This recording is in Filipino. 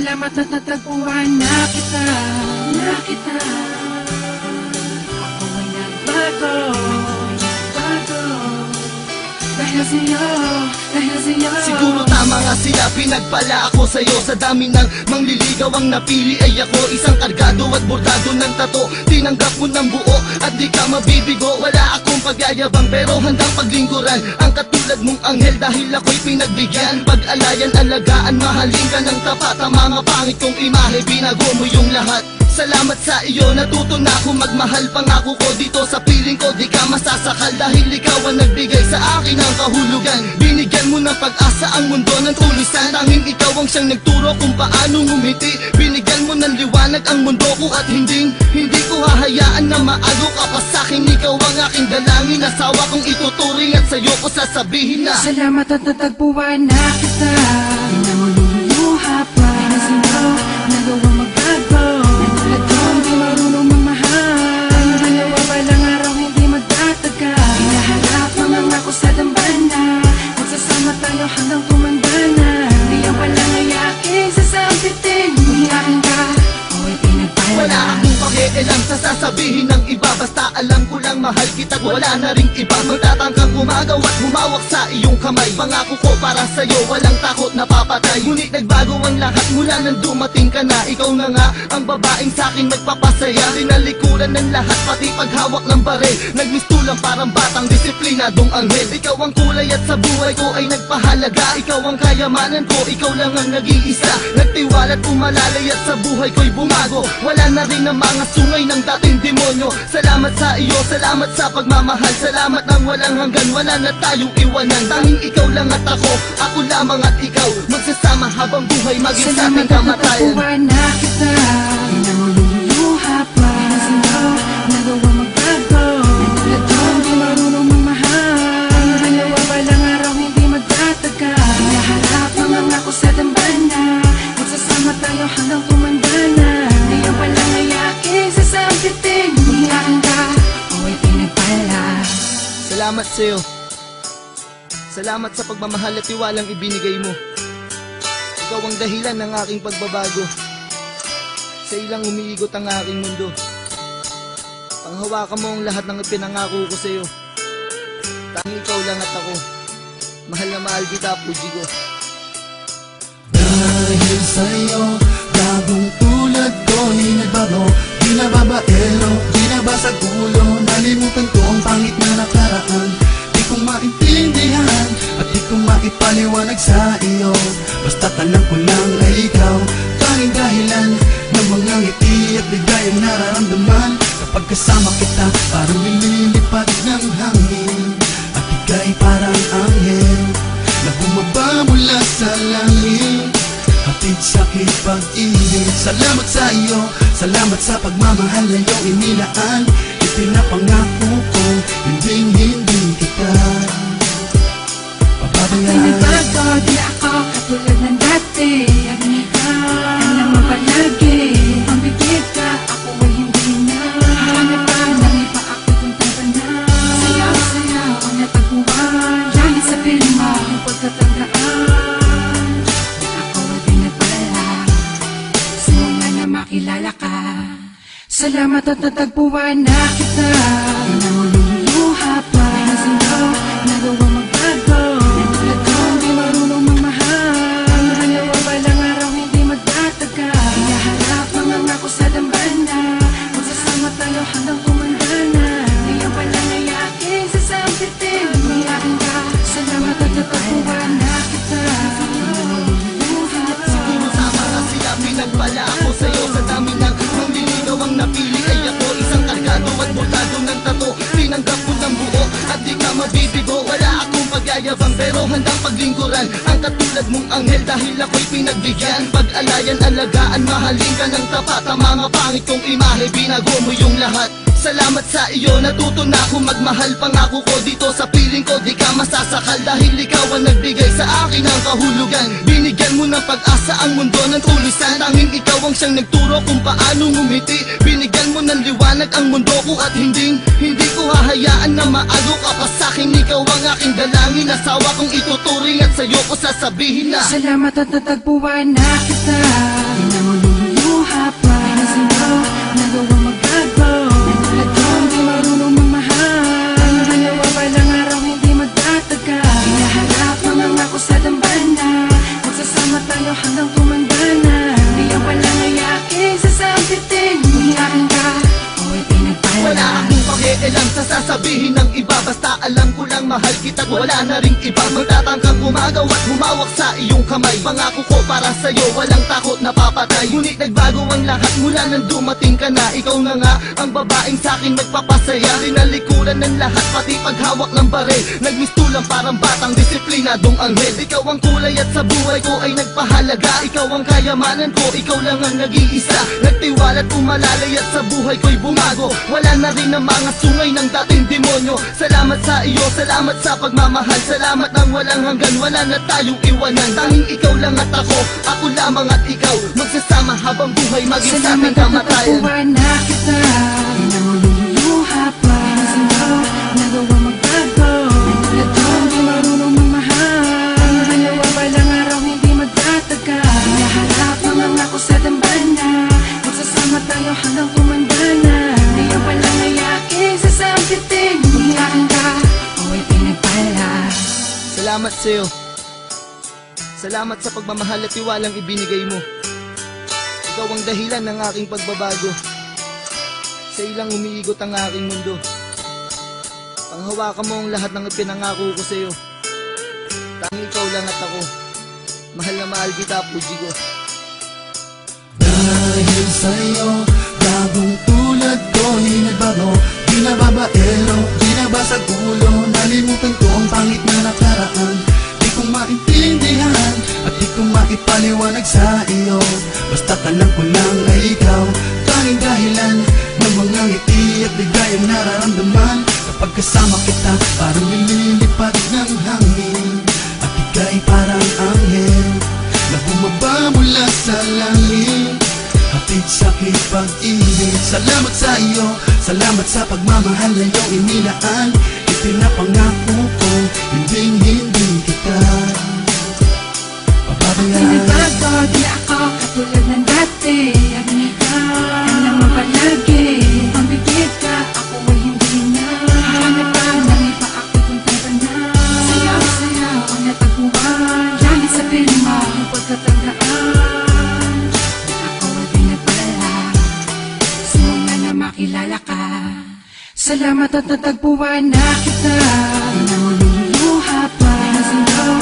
Salamat at natagpuan na kita. Ako ay nagbago. Dahil sa'yo. Siguro tama nga sila, pinagpala ako sa'yo. Sa dami ng mangliligaw ang napili ay ako. Isang kargado at bordado ng tato. Tinanggap mo ng buo at di ka mabibigo. Wala akong pagyayabang pero handang paglingkuran ang katulad mong anghel dahil ako'y pinagbigyan. Pag-alayan, alagaan, mahalin ka ng tapat. Ang mga pangit kong imahe, binago mo yung lahat. Salamat sa iyo, natuto na ako magmahal. Pangako ko dito sa piling ko, di ka masasakal. Dahil ikaw ang nagbigay sa akin ng kahulugan. Binigyan mo ng pag-asa ang mundo ng tulisan. Tanging ikaw ang siyang nagturo kung paano ngumiti. Binigyan mo ng liwanag ang mundo ko at hindi ko hahayaan na maago ka pa sa'kin. Ikaw ang aking dalangin, asawa kong ituturing at sa'yo ko sasabihin na salamat at natagpuan na kita. Di na mo luluha pa. Dahil sa'yo, nagawang magbago. Natulad ko, hindi marunong magmahal. Ang dalawa walang araw, hindi magtataga. Hinaharap mga ngako sa dambana. Magsasama tayo hanggang tumanda na. Di ang walang ayaking sasampitin. Umiyakin ka, ako'y pinagpala. wala akong pakialam sa sasabihin ng iba. Basta alam ko lang mahal kita, wala na ring iba. Magtatangkang umagaw at humawak sa iyong kamay. Pangako ko para sa'yo, walang takot na papatay. Ngunit nagbago ang lahat mula nang dumating ka na. Ikaw na nga ang babaeng sa'kin nagpapasaya. Tinalikuran ng lahat, pati paghawak ng bare. Nagmistulang parang batang disiplinadong anghel. Ikaw ang kulay at sa buhay ko ay nagpahalaga. Ikaw ang kayamanan ko, ikaw lang ang nag-iisa. Nagtiwala't umalalay at sa buhay ko'y bumago. Wala na rin ang mga sungay ng dating demonyo. Salamat sa iyo, salamat sa pagmamahal. Salamat nang walang hanggan, wala na tayong iwanan. Tanging ikaw lang at ako lamang at ikaw. Magsasama habang buhay, maging sa ating kamatayan. Salamat at natagpuan na kita. Di na mo luluha pa. Dahil sa'yo, nagawang magbago. Natulad ko, hindi marunong magmahal. Ang dalawa walang araw, hindi magtataga. Hinaharap mga ngako sa dambana. Magsasama tayo hanggang tumanda na. Di ang walang ayaking sasampitin. Umiyakin ka, ako'y pinagpala. Salamat sa'yo. Salamat sa pagmamahal at tiwalang ibinigay mo. Ikaw ang dahilan ng aking pagbabago. Sa ilang umiigot ang aking mundo. Panghawakan mo ang lahat ng ipinangako ko sa'yo. Tanging ikaw lang at ako. Mahal na mahal kita, Puji ko. Dahil sa'yo, bagong tulad ko'y nagbago. Di na babaero, di na basag ulo. Nalimutan ko ang pangit na nakaraan. Di ko maintindihan at di ko maipaliwanag sa iyo. Basta't alam ko lang ay ikaw, tanging dahilan ng mga ngiti at ligayang nararamdaman. Kapag kasama kita, parang nililipad ng hangin. At ika'y parang anghel na bumaba mula sa langit. Hatid sa'kin pag-ibig. Salamat sa iyo, salamat sa pagmamahal na iyong inilaan. Ipinapangako ko, hindi kita papabayaan. Pinagbago, di ako katulad ng dati. Alam mo palagi, ang bibig ka, ako ay hindi na. Hanap ka ng iba, ako kung taba na. Sayaw ang natagpuan. Dahil sa pilma, ang pagkatandaan. Ako ay pinagpala, simula na makilala ka. Salamat at natagpuan na kita. Di na mo luluha pa. Dahil sa'yo, nagawang magbago. Natulad ko, hindi marunong magmahal. Ang dalawa walang araw, hindi magtataga. Hinaharap mga ngako sa dambana. Magsasama tayo hanggang tumanda na. Di ang walang ayaking sasampitin. Umiyakin ka, salamat at natagpuan na kita. Di na mo luluha pa. Siguro tama na sila, pinagpala ako sa'yo. Sa dami ng mangliligaw ang napili ay ako. Isang kargado at bordado ng tato. Tinanggap ko ng buo at di ka mabibigo. Wala akong pagyayabang pero handang paglingkuran ang katulad mong anghel dahil ako'y pinagbigyan. Pag-alayan, alagaan, mahalin ka ng tapat. Ang mga pangit kong imahe, binago mo yung lahat. Salamat sa iyo, natuto na ako magmahal. Pangako ko dito sa piling ko, di ka masasakal. Dahil ikaw ang nagbigay sa akin ng kahulugan. Binigyan mo ng pag-asa ang mundo ng tulisan. Tanging ikaw ang siyang nagturo kung paano ngumiti. Binigyan mo ng liwanag ang mundo ko. At hindi ko hahayaan na maalo ka pa sa'kin. Ikaw ang aking dalangin, asawa kong ituturing. At sa'yo ko sasabihin na Salamat at natagpuan na kita. Di na mo luluha pa. Ay sino nagawa magbago. Natulad ko hindi marunong mamahal. Ang dalawa balang araw hindi magtatagal. Hinaharap mga ko sa dambana. Magsasama tayo hanggang tumanda na. Di ang palang ayaking sasampitin. Kung akin ka o wala ipinagpala. akong pakialam sa sasabihin ng iba. Basta alam ko lang mahal kita at wala na ring iba. Magtatangkang gumagaw at humawak sa iyong kamay. Pangako ko para sa'yo walang takot na papatay. Ngunit nagbago ang lahat mula nang dumating ka na. Ikaw na nga ang babaeng sa'kin nagpapasaya. Tinalikuran ng lahat pati paghawak ng bare. Nagmistulang parang batang disiplinadong anghel. Ikaw ang kulay at sa buhay ko ay nagpahalaga. Ikaw ang kayamanan ko, ikaw lang ang nag-iisa. Nagtiwala at umalalay at sa buhay ko'y bumago. Wala na rin ang mga sungay ng dating demonyo. Salamat sa iyo, salamat sa pagmamahal. Salamat ng walang hanggan, wala na tayong iwanan. Tanging ikaw lang at ako lamang at ikaw. Magsasama habang buhay maging sa ating Salamat at kamatayan. natagpuan na kita. Di na mo luluha pa. Ay sino nagawa magbago. Natulad ko hindi marunong mamahal. Ang dalawa balang araw hindi magtatagal. Hinaharap mga ko sa dambana. Magsasama tayo hanggang tumanda na. Di ang palang ayaking sasampitin. Kung akin ka o ipinagpala. Salamat sa'yo. Salamat sa pagmamahal at tiwalang ibinigay mo. Ikaw ang dahilan ng aking pagbabago. Sa ilang umiigot ang aking mundo. Panghawakan mo ang lahat ng ipinangako ko sa'yo. Tanging ikaw lang at ako. Mahal na mahal kita, Puji ko. Dahil sa'yo, bagong tulad ko di nagbago. Di na babaero, di na basag ulo. Nalimutan ko ang pangit na nakaraan. Di ko maintindihan at di ko maipaliwanag sa iyo. Basta't alam ko lang ay ikaw, tanging dahilan ng mga ngiti at ligayang nararamdaman. Kapag kasama kita, parang nililipat ng hangin. At ika'y parang anghel na bumaba mula sa langit. Hatid sa'kin pag-ibig. Salamat sa iyo, salamat sa pagmamahal na iyong inilaan. Ipinapangako ko, hindi kita pababayaan. Pinagbago, di ako katulad ng dati. At ikaw naman palagi. Ang bibig ka, ako ay hindi na. Hanap ka ng iba, ako'y kuntanta na. Sayaw ang natagpuan. Lagi sabihin mo ang pagkatandaan. Ako ay pinagpala. Gusto mo na makilala ka. Salamat at natagpuan na kita. Di na mo luluha pa. Ay sino